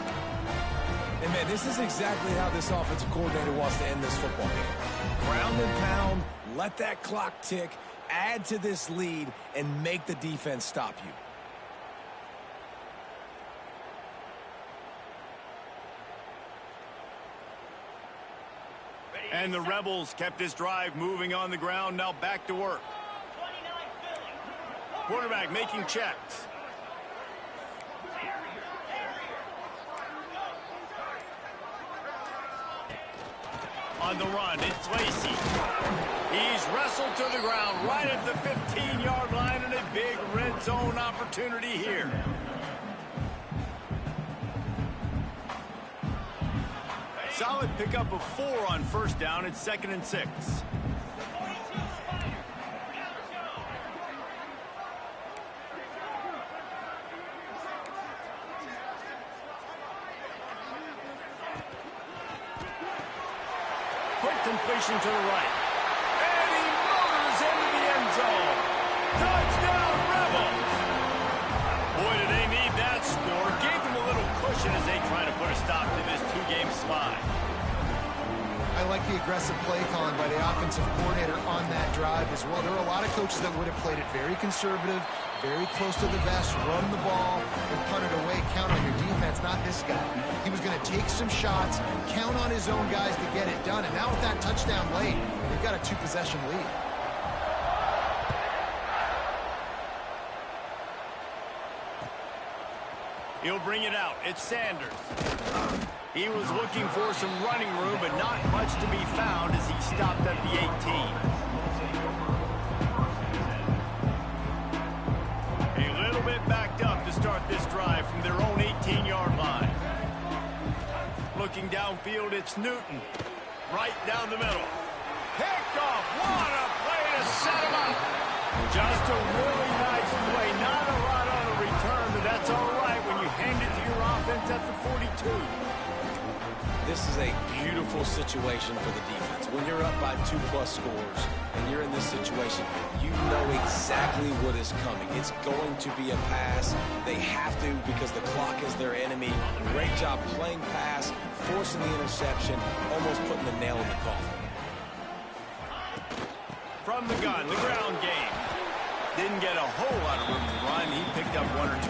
And, man, this is exactly how this offensive coordinator wants to end this football game. Ground and pound, let that clock tick, add to this lead, and make the defense stop you. And the Rebels kept this drive moving on the ground. Now back to work. Quarterback making checks. On the run, it's Lacey. He's wrestled to the ground right at the 15-yard line, and a big red zone opportunity here. Solid pickup of 4 on first down. It's 2nd and 6. Quick completion to the right. And he motors into the end zone. Touchdown, Rebels! Boy, do they need that score. Gave them a little cushion as they try to put a stop to this 2-game slide. I like the aggressive play calling by the offensive coordinator on that drive as well. There are a lot of coaches that would have played it very conservative, very close to the vest, run the ball, and punt it away. Count on your defense, not this guy. He was going to take some shots, count on his own guys to get it done. And now with that touchdown late, they've got a 2-possession lead. He'll bring it out. It's Sanders. He was looking for some running room, but not much to be found as he stopped at the 18. A little bit backed up to start this drive from their own 18-yard line. Looking downfield, it's Newton. Right down the middle. Picked off. What a play to set him up. Just a really nice play. Not a lot on the return, but that's all right when you hand it to your offense at the 42. This is a beautiful situation for the defense. When you're up by 2+ scores and you're in this situation, you know exactly what is coming. It's going to be a pass. They have to because the clock is their enemy. Great job playing pass, forcing the interception, almost putting the nail in the coffin. From the gun, the ground game. Didn't get a whole lot of room to run. He picked up 1 or 2.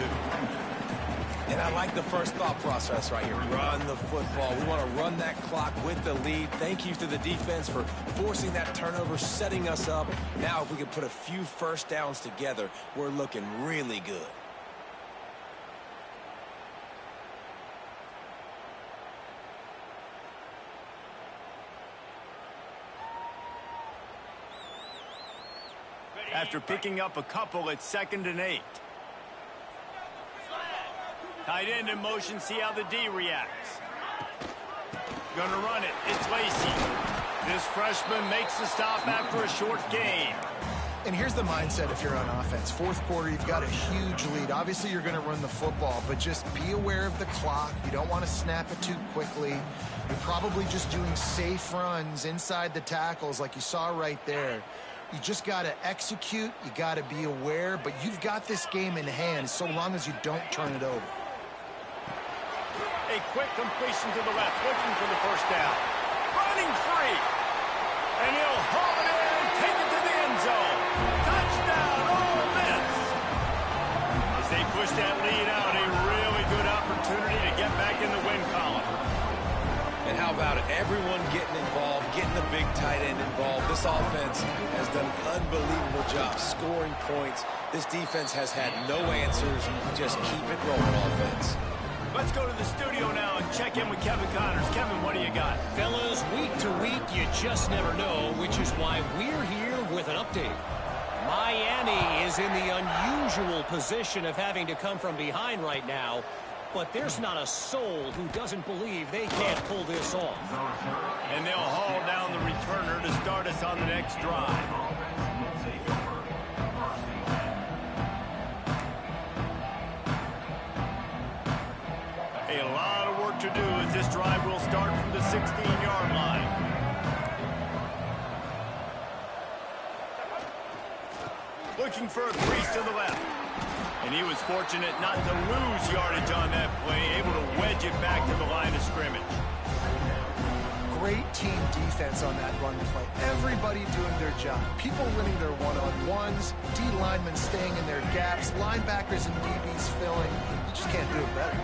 And I like the first thought process right here. Run the football. We want to run that clock with the lead. Thank you to the defense for forcing that turnover, setting us up. Now, if we can put a few first downs together, we're looking really good. After picking up a couple, it's 2nd and 8. Tight end in motion, see how the D reacts. Gonna run it, it's Lacey. This freshman makes the stop after a short gain. And here's the mindset if you're on offense. 4th quarter, you've got a huge lead. Obviously, you're going to run the football, but just be aware of the clock. You don't want to snap it too quickly. You're probably just doing safe runs inside the tackles like you saw right there. You just got to execute. You got to be aware, but you've got this game in hand so long as you don't turn it over. A quick completion to the left, looking for the first down. Running free. And he'll haul it in and take it to the end zone. Touchdown, Ole Miss. As they push that lead out, a really good opportunity to get back in the win column. And how about it? Everyone getting involved, getting the big tight end involved. This offense has done an unbelievable job scoring points. This defense has had no answers. Just keep it rolling, offense. Let's go to the studio now and check in with Kevin Connors. Kevin, what do you got? Fellas, week to week, you just never know, which is why we're here with an update. Miami is in the unusual position of having to come from behind right now, but there's not a soul who doesn't believe they can't pull this off. And they'll haul down the returner to start us on the next drive. A lot of work to do as this drive will start from the 16-yard line. Looking for a crease to the left. And he was fortunate not to lose yardage on that play, able to wedge it back to the line of scrimmage. Great team defense on that run play. Everybody doing their job. People winning their one-on-ones, D linemen staying in their gaps, linebackers and DBs filling. You just can't do it better.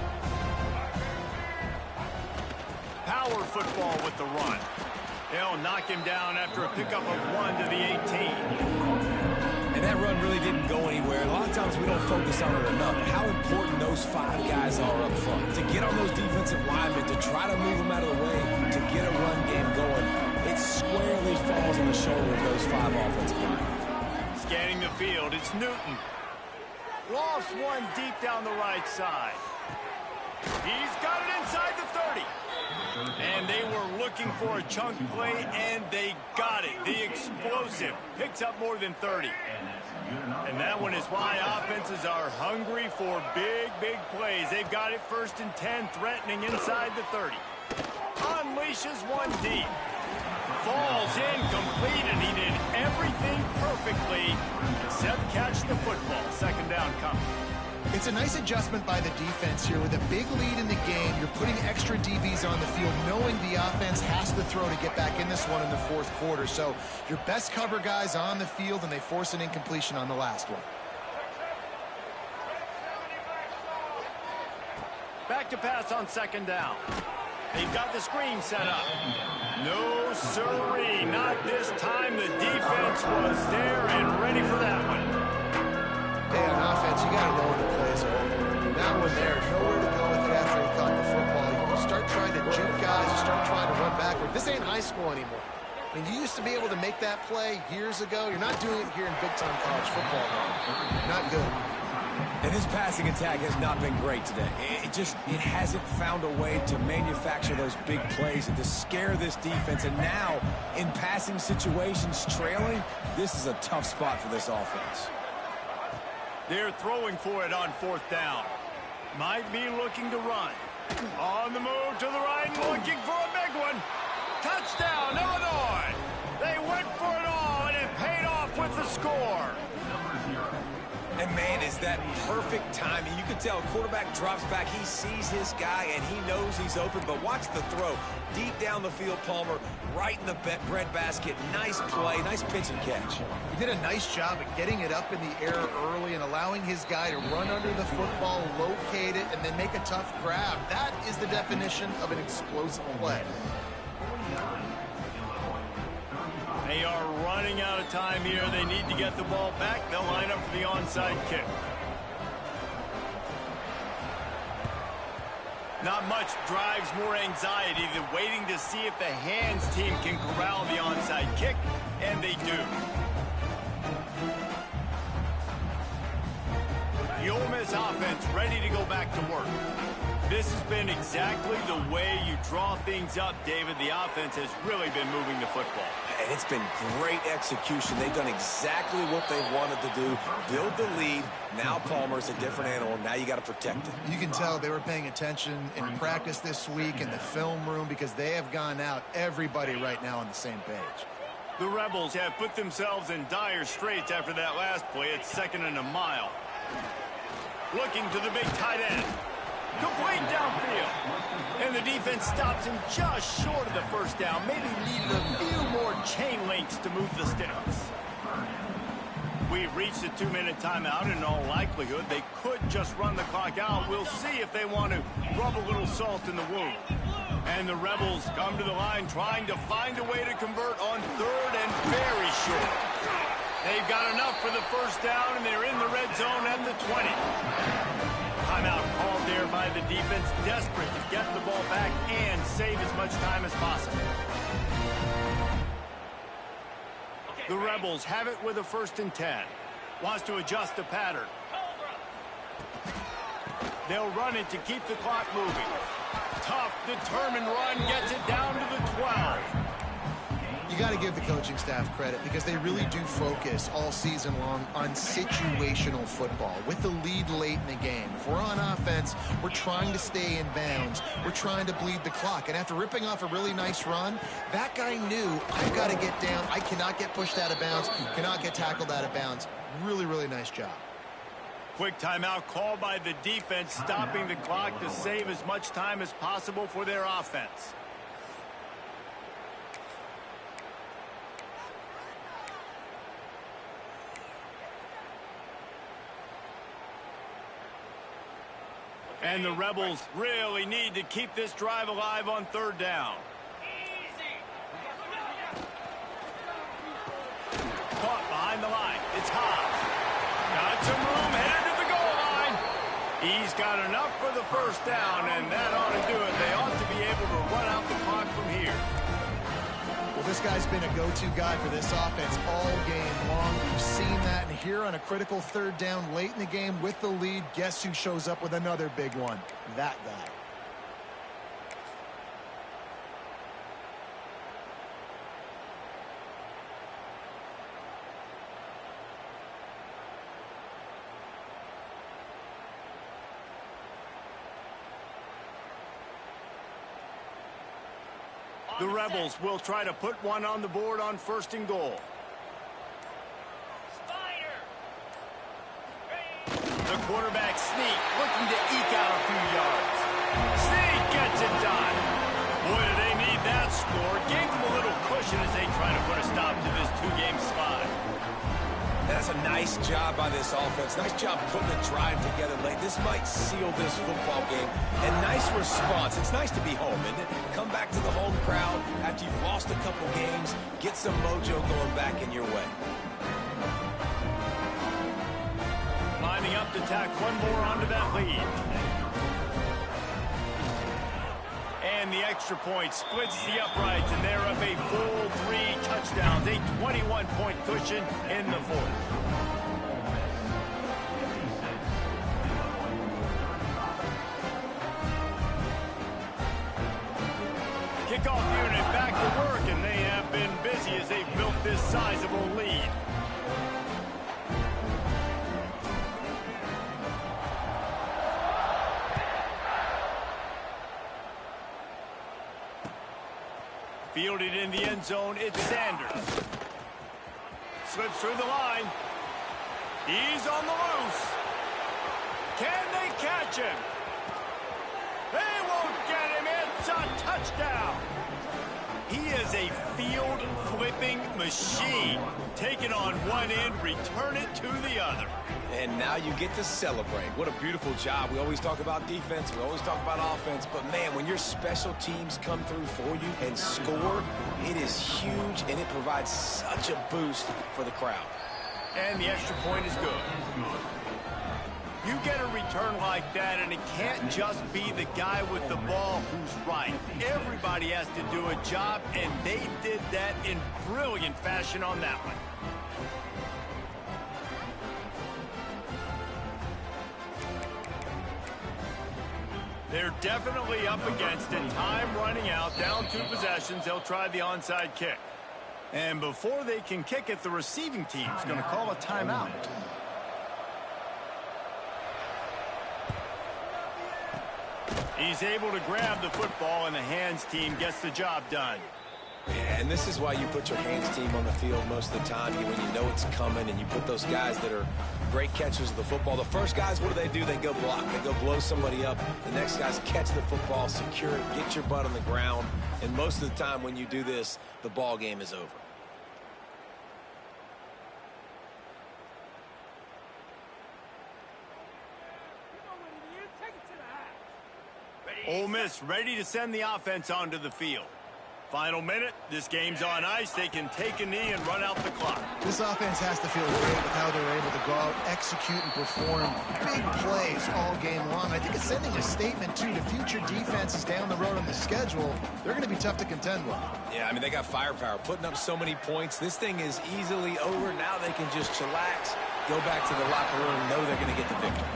Power football with the run. They'll knock him down after a pickup of 1 to the 18. And that run really didn't go anywhere. A lot of times we don't focus on it enough. How important those 5 guys are up front. To get on those defensive linemen, to try to move them out of the way, to get a run game going, it squarely falls on the shoulder of those 5 offensive linemen. Scanning the field, it's Newton. Lost one deep down the right side. He's got it inside the 30. And they were looking for a chunk play, and they got it. The explosive picks up more than 30. And that one is why offenses are hungry for big, big plays. They've got it 1st and 10, threatening inside the 30. Unleashes one deep. Falls incomplete, and he did everything perfectly except catch the football. 2nd down coming. It's a nice adjustment by the defense here. With a big lead in the game, you're putting extra DBs on the field, knowing the offense has to throw to get back in this one in the 4th quarter. So your best cover guys on the field, and they force an incompletion on the last one. Back to pass on 2nd down. They've got the screen set up. No siree, not this time. The defense was there and ready for that one. Hey, on offense, you got to know when the play's over. That one there, nowhere to go with it after he caught the football. You start trying to juke guys, you start trying to run backward. This ain't high school anymore. I mean, you used to be able to make that play years ago. You're not doing it here in big-time college football, though. Not good. And his passing attack has not been great today. It hasn't found a way to manufacture those big plays and to scare this defense. And now, in passing situations, trailing, this is a tough spot for this offense. They're throwing for it on 4th down. Might be looking to run. On the move to the right, looking for a big one. Touchdown, Illinois! They went for it all, and it paid off with the score. And, man, is that perfect timing. You can tell quarterback drops back. He sees his guy, and he knows he's open. But watch the throw. Deep down the field, Palmer, right in the bread basket. Nice play, nice pitch and catch. He did a nice job at getting it up in the air early and allowing his guy to run under the football, locate it, and then make a tough grab. That is the definition of an explosive play. They are running out of time here. They need to get the ball back. They'll line up for the onside kick. Not much drives more anxiety than waiting to see if the hands team can corral the onside kick, and they do. The Ole Miss offense ready to go back to work. This has been exactly the way you draw things up, David. The offense has really been moving the football. And it's been great execution. They've done exactly what they wanted to do. Build the lead. Now Palmer's a different animal. Now you got to protect it. You can tell they were paying attention in practice this week in the film room because they have gone out, everybody right now on the same page. The Rebels have put themselves in dire straits after that last play. It's 2nd and a mile. Looking to the big tight end. Complete downfield. And the defense stops him just short of the 1st down. Maybe needed a few more chain links to move the sticks. We've reached a 2-minute timeout. In all likelihood, they could just run the clock out. We'll see if they want to rub a little salt in the wound. And the Rebels come to the line trying to find a way to convert on 3rd and very short. They've got enough for the 1st down, and they're in the red zone at the 20. Timeout called there by the defense, desperate to get the ball back and save as much time as possible. The Rebels have it with a 1st and 10. Wants to adjust the pattern. They'll run it to keep the clock moving. Tough, determined run gets it down to the 12. You got to give the coaching staff credit because they really do focus all season long on situational football. With the lead late in the game, if we're on offense, we're trying to stay in bounds. We're trying to bleed the clock. And after ripping off a really nice run, that guy knew, I've got to get down. I cannot get pushed out of bounds, cannot get tackled out of bounds. Really, really nice job. Quick timeout called by the defense, stopping the clock to save as much time as possible for their offense. And the Rebels really need to keep this drive alive on 3rd down. Caught behind the line. It's Hobbs. He's got enough for the first down, and that ought to do it. They ought to be able to run out the clock from here. Well, this guy's been a go-to guy for this offense all game long. We've seen that, and here on a critical third down late in the game with the lead, guess who shows up with another big one? That guy. The Rebels will try to put one on the board on 1st and goal. Spider. The quarterback sneak, looking to eke out a few yards. Sneak gets it done. Boy, do they need that score. Gave them a little cushion as they try to put a stop to this two-game slide. That's a nice job by this offense. Nice job putting a drive together late. This might seal this football game. And nice response. It's nice to be home, isn't it? Come back to the home crowd after you've lost a couple games. Get some mojo going back in your way. Lining up to tack one more onto that lead. And the extra point splits the uprights, and they're up a full 3 touchdowns, a 21-point cushion in the 4th. Kickoff unit back to work, and they have been busy as they've built this sizable lead. Fielded in the end zone, it's Sanders. Slips through the line. He's on the loose. Can they catch him? They won't get him. It's a touchdown. He is a field-flipping machine. Take it on one end, return it to the other. And now you get to celebrate. What a beautiful job. We always talk about defense. We always talk about offense. But, man, when your special teams come through for you and score, it is huge, and it provides such a boost for the crowd. And the extra point is good. You get a return like that, and it can't just be the guy with the ball who's right. Everybody has to do a job, and they did that in brilliant fashion on that one. They're definitely up against it. Time running out, down 2 possessions. They'll try the onside kick. And before they can kick it, the receiving team's going to call a timeout. He's able to grab the football, and the hands team gets the job done. And this is why you put your hands team on the field most of the time, when you know it's coming, and you put those guys that are great catchers of the football. The first guys, what do? They go block. They go blow somebody up. The next guys catch the football, secure it, get your butt on the ground. And most of the time when you do this, the ball game is over. Ole Miss ready to send the offense onto the field. Final minute, this game's on ice. They can take a knee and run out the clock. This offense has to feel great with how they're able to go out, execute, and perform big plays all game long. I think it's sending a statement, too, to future defenses down the road on the schedule. They're going to be tough to contend with. Yeah, I mean, they got firepower, putting up so many points. This thing is easily over. Now they can just chillax, go back to the locker room, know they're going to get the victory.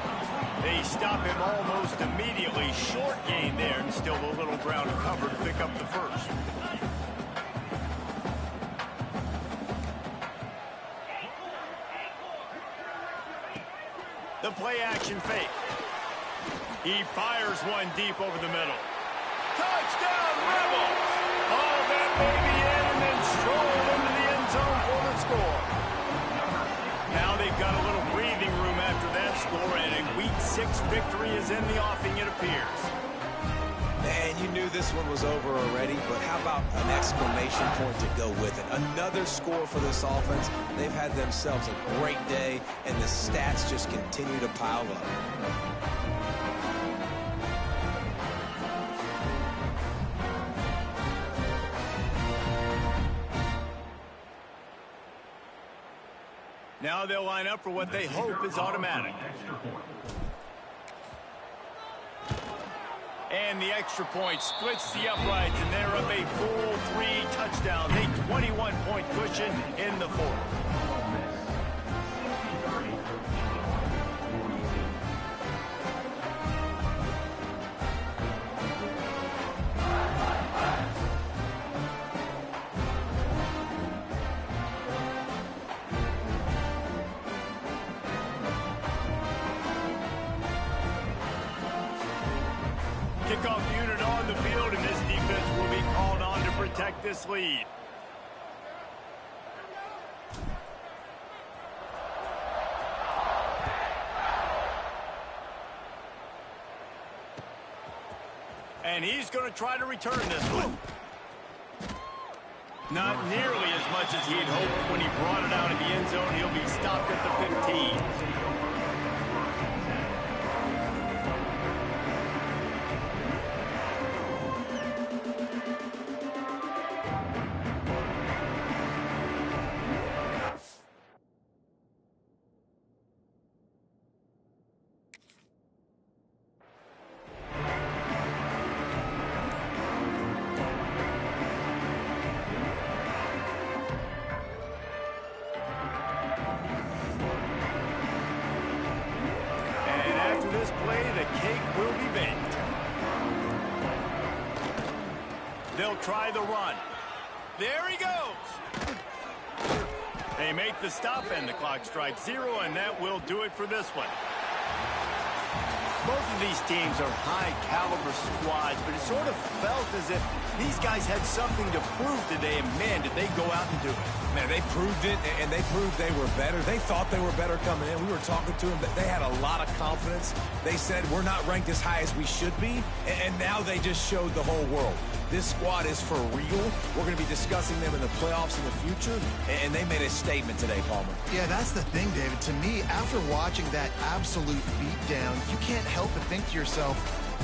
They stop him almost immediately. Short gain there, and still a little ground to cover to pick up the first. The play-action fake. He fires one deep over the middle. Touchdown, Rebels! Oh, that baby in, and then strolled into the end zone for the score. Now they've got a little breathing room after that score, and a Week 6 victory is in the offing, it appears. Man, you knew this one was over already, but how about an exclamation point to go with it? Another score for this offense. They've had themselves a great day, and the stats just continue to pile up. Now they'll line up for what they hope is automatic. And the extra point splits the uprights, and they're up a full 3 touchdowns, a 21-point cushion in the fourth. Kickoff unit on the field, and this defense will be called on to protect this lead. And he's going to try to return this one. Not nearly as much as he'd hoped when he brought it out of the end zone. He'll be stopped at the 15. They'll try the run. There he goes. They make the stop, and the clock strikes 0, and that will do it for this one. Both of these teams are high-caliber squads, but it sort of felt as if these guys had something to prove today, and, man, did they go out and do it. Man, they proved it, and they proved they were better. They thought they were better coming in. We were talking to them, but they had a lot of confidence. They said, we're not ranked as high as we should be, and now they just showed the whole world. This squad is for real. We're going to be discussing them in the playoffs in the future, and they made a statement today, Palmer. Yeah, that's the thing, David. To me, after watching that absolute beatdown, you can't help but think to yourself,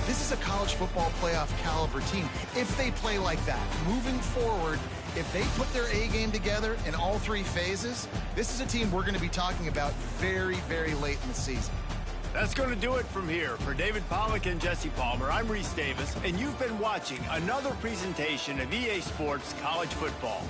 this is a college football playoff caliber team. If they play like that, moving forward, if they put their A game together in all 3 phases, this is a team we're going to be talking about very, very late in the season. That's going to do it from here. For David Pollack and Jesse Palmer, I'm Reese Davis, and you've been watching another presentation of EA Sports College Football.